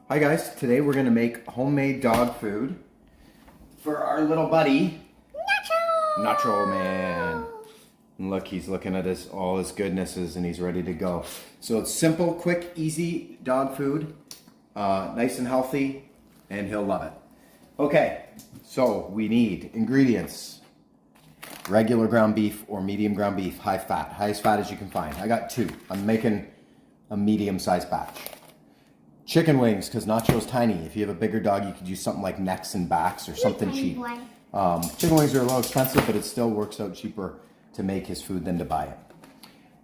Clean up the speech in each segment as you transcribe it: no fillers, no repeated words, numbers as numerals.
Hi guys, today we're gonna make homemade dog food for our little buddy, Nacho Man. And look, he's looking at all his goodnesses and he's ready to go. So it's simple, quick, easy dog food, nice and healthy, and he'll love it. Okay, so we need ingredients. Regular ground beef or medium ground beef, high fat, highest fat as you can find. I got 2. I'm making a medium-sized batch. Chicken wings, because Nacho's tiny. If you have a bigger dog, you could use something like necks and backs or something cheap. Chicken wings are a little expensive, but it still works out cheaper to make his food than to buy it.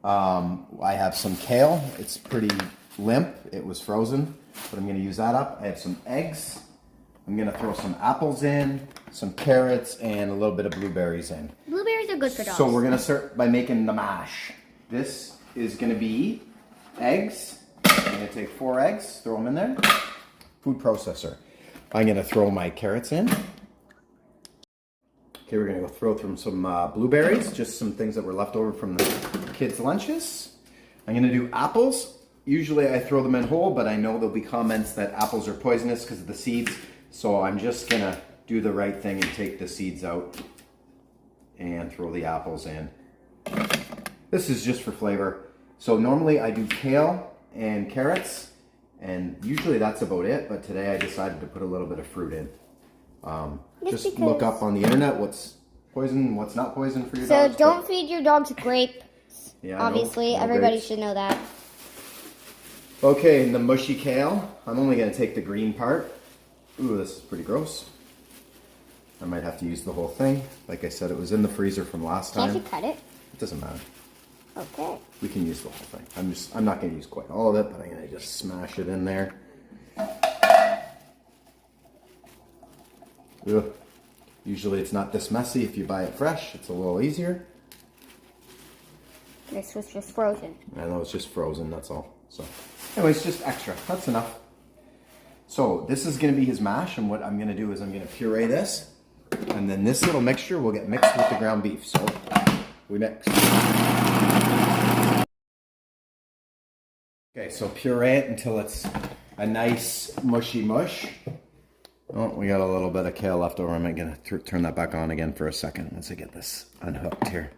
I have some kale. It's pretty limp. It was frozen, but I'm going to use that up. I have some eggs. I'm going to throw some apples in, some carrots, and a little bit of blueberries in. Blueberries are good for dogs. So we're going to start by making the mash. This is going to be eggs. I'm going to take 4 eggs, throw them in there. Food processor. I'm going to throw my carrots in. Okay, we're going to go throw some blueberries, just some things that were left over from the kids' lunches. I'm going to do apples. Usually I throw them in whole, but I know there'll be comments that apples are poisonous because of the seeds. So I'm just going to do the right thing and take the seeds out and throw the apples in. This is just for flavor. So normally I do kale and carrots, and usually that's about it, but today I decided to put a little bit of fruit in. Just look up on the internet what's poison, what's not poison for your dogs. So don't feed your dogs grapes. Yeah, obviously, no everybody grapes. should know that. Okay, and the mushy kale, I'm only going to take the green part. Ooh, this is pretty gross. I might have to use the whole thing. Like I said, it was in the freezer from last time. Can't you cut it? It doesn't matter. Okay. We can use the whole thing. I'm not going to use quite all of it, but I'm going to just smash it in there. Ugh. Usually it's not this messy if you buy it fresh. It's a little easier. This was just frozen. I know it's just frozen, that's all. So, anyways, just extra. That's enough. So this is going to be his mash, and what I'm going to do is I'm going to puree this, and then this little mixture will get mixed with the ground beef. So we mix. Okay, so puree it until it's a nice mushy mush. Oh, we got a little bit of kale left over. I'm going to turn that back on again for a second once I get this unhooked here.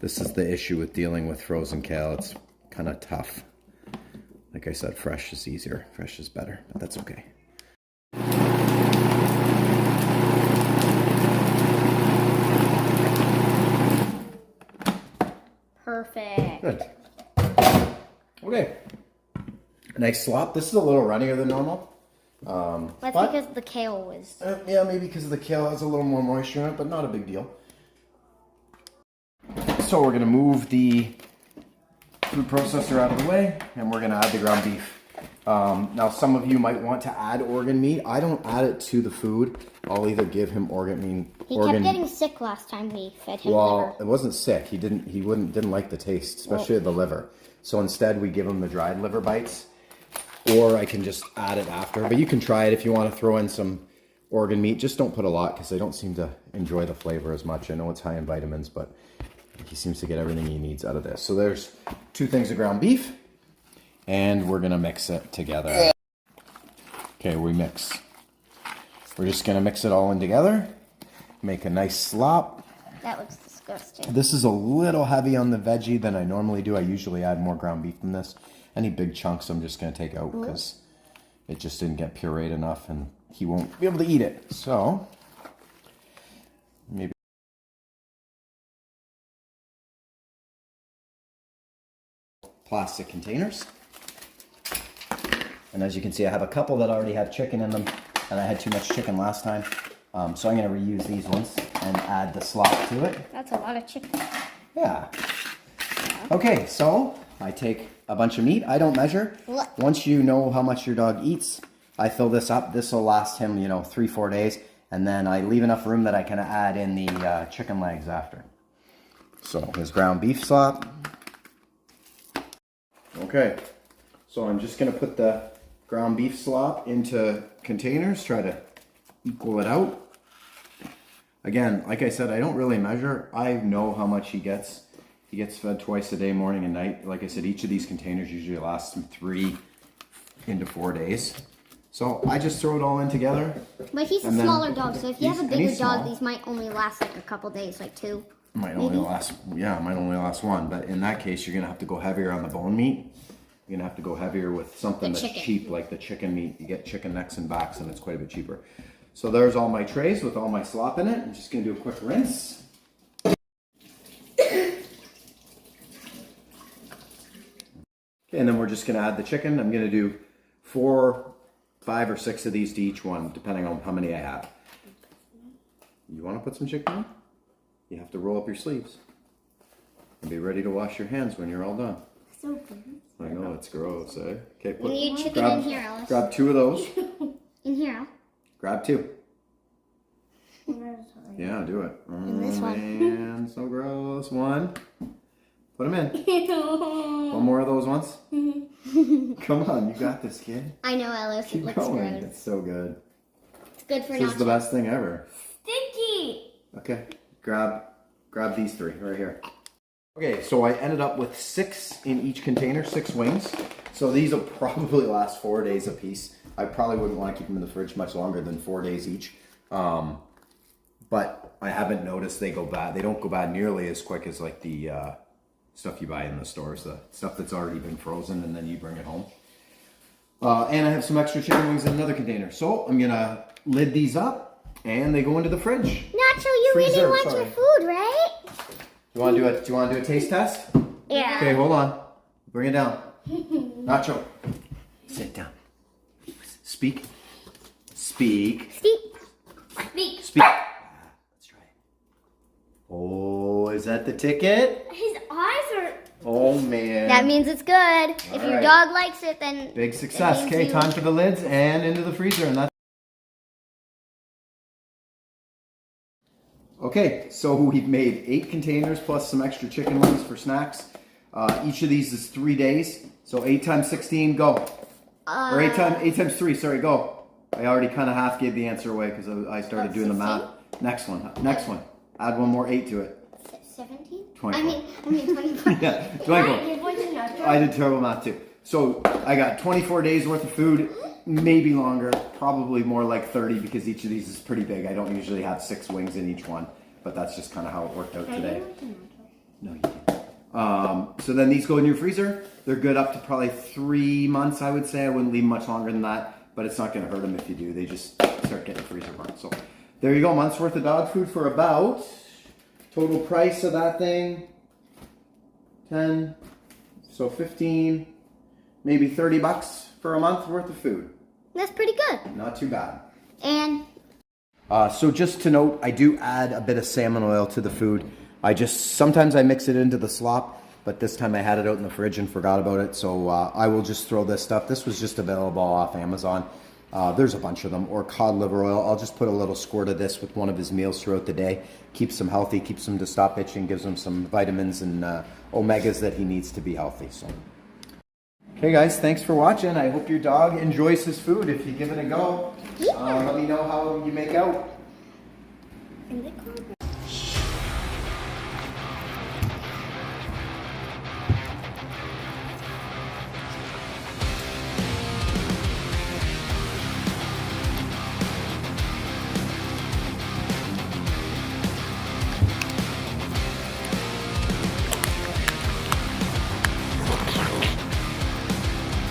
This is the issue with dealing with frozen kale. It's kind of tough. Like I said, fresh is easier. Fresh is better, but that's okay. Perfect. Good. Okay. Nice slop. This is a little runnier than normal. That's because the kale was... yeah, maybe because of the kale has a little more moisture in it, but not a big deal. So we're going to move the food processor out of the way, and we're going to add the ground beef. Now, some of you might want to add organ meat. I don't add it to the food. I'll either give him organ meat. He kept getting sick last time we fed him Well, liver. it wasn't sick. He didn't like the taste, especially the liver. So instead, we give him the dried liver bites, or I can just add it after. But you can try it if you want to throw in some organ meat. Just don't put a lot because they don't seem to enjoy the flavor as much. I know it's high in vitamins, but he seems to get everything he needs out of this. So there's 2 things of ground beef, and we're gonna mix it together. Okay, we mix. We're just gonna mix it all in together, make a nice slop. That looks disgusting. This is a little heavy on the veggie than I normally do. I usually add more ground beef than this. Any big chunks I'm just gonna take out because it just didn't get pureed enough and he won't be able to eat it. So, maybe plastic containers. And as you can see, I have a couple that already have chicken in them, and I had too much chicken last time. So I'm going to reuse these ones and add the slop to it. That's a lot of chicken. Yeah. Okay, so I take a bunch of meat. I don't measure. Once you know how much your dog eats, I fill this up. This will last him, 3-4 days. And then I leave enough room that I can add in the chicken legs after. So his ground beef slop. Okay, so I'm just going to put the ground beef slop into containers, try to equal it out. Again, like I said, I don't really measure. I know how much he gets. He gets fed twice a day, morning and night. Like I said, each of these containers usually lasts him 3 into 4 days. So I just throw it all in together. But he's a and then smaller dog, so if you have a and bigger he's dog, small. these might only last like a couple days, like 2. Might only last, yeah, might only last one. But in that case, you're gonna have to go heavier on the bone meat. You're gonna have to go heavier with something The that's chicken. cheap, like the chicken meat. You get chicken necks and backs, and it's quite a bit cheaper. So there's all my trays with all my slop in it. I'm just gonna do a quick rinse. Okay, and then we're just gonna add the chicken. I'm gonna do 4, 5, or 6 of these to each one, depending on how many I have. You wanna put some chicken in? You have to roll up your sleeves and be ready to wash your hands when you're all done. So good. I know, it's gross, eh? Okay, We need chicken in here, Alice. grab 2 of those. In here, Al. Grab 2. Yeah, do it. And this one. Man, so gross. 1. Put them in. 1 more of those ones. Come on, you got this, kid. I know, Alice. Keep It looks going. gross. It's so good. It's good for This is the nachos. best thing ever. Sticky! Okay, grab these 3 right here. Okay, so I ended up with 6 in each container, 6 wings. So these will probably last 4 days a piece. I probably wouldn't want to keep them in the fridge much longer than 4 days each. But I haven't noticed they go bad. They don't go bad nearly as quick as like the stuff you buy in the stores, the stuff that's already been frozen and then you bring it home. And I have some extra chicken wings in another container. So I'm gonna lid these up and they go into the fridge. Nacho, you really Freezer, want sorry. your food, right? Do you want to do a taste test? Yeah. Okay, hold on. Bring it down. Nacho, sit down. Speak. Speak. Speak. Speak. Let's try it. Oh, is that the ticket? His eyes are... Oh, man. That means it's good. If your right. dog likes it, then... Big success. it means Okay, you- time for the lids and into the freezer. And that's okay, so we've made 8 containers plus some extra chicken wings for snacks. Each of these is 3 days. So 8 times 16, go. Or 8 times 3, sorry, go. I already kind of half gave the answer away because I started doing the math. Next one. Add 1 more 8 to it. 17? 24. I mean 24. Yeah, 24. I did terrible math too. So I got 24 days worth of food, maybe longer, probably more like 30 because each of these is pretty big. I don't usually have 6 wings in each one, but that's just kind of how it worked out today. No, you didn't. So then these go in your freezer. They're good up to probably 3 months, I would say. I wouldn't leave them much longer than that, but it's not going to hurt them if you do. They just start getting freezer burnt. So there you go, month's worth of dog food for about, total price of that thing, 10, so 15, maybe 30 bucks for a month worth of food. That's pretty good. Not too bad. And So just to note, I do add a bit of salmon oil to the food. Sometimes I mix it into the slop, but this time I had it out in the fridge and forgot about it. So I will just throw this stuff. This was just available off Amazon. There's a bunch of them. Or cod liver oil. I'll just put a little squirt of this with one of his meals throughout the day. Keeps him healthy, keeps him to stop itching, gives him some vitamins and omegas that he needs to be healthy. So, okay guys, thanks for watching. I hope your dog enjoys his food. If you give it a go, let me know how you make out. in the comments.